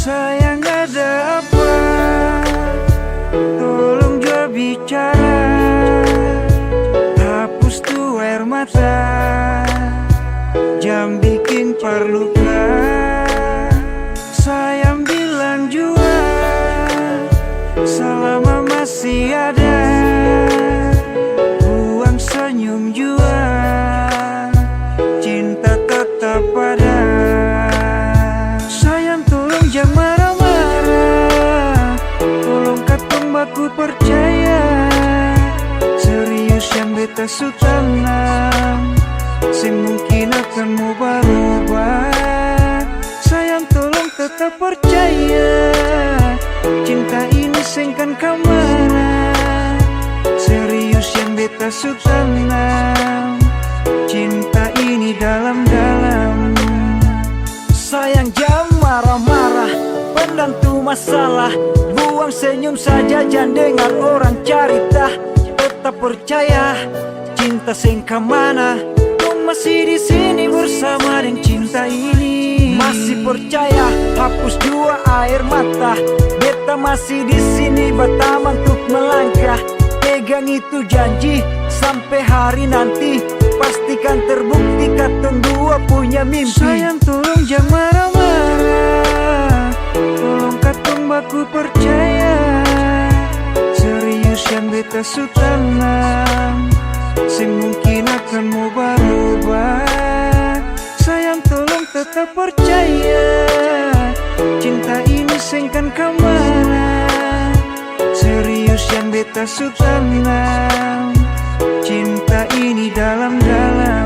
Sayang ada apa? Tolong jawab bicara. Hapus tuh air mata, jam bikin perluka. Sayang bilang jua, selama masih ada. Buang senyum jua, cinta tetap ada. Sayang tolong jangan marah-marah, tolong katong baku percaya. Serius yang beta su tanam, sing mungkin akan mau berubah. Sayang tolong tetap percaya, cinta ini sing kan kamana. Serius yang beta su tanam, cinta ini dalam-dalam. Sayang jangan marah-marah, pendam tuh masalah. Buang senyum saja, jangan dengar orang carita. Tetap percaya, cinta sing kamana. Masih di sini bersama dengan cinta ini. Masih percaya, hapus jua air mata. Beta masih di sini bertaman untuk melangkah. Pegang itu janji sampai hari nanti, pastikan terbukti katong dua punya mimpi. Sayang tolong jangan marah-marah, tolong katong baku percaya. Serius yang beta su tanam, sing mungkin akan mau berubah. Sayang tolong tetap percaya, cinta ini sing kan kamana. Serius yang beta su tanam, cinta ini dalam-dalam.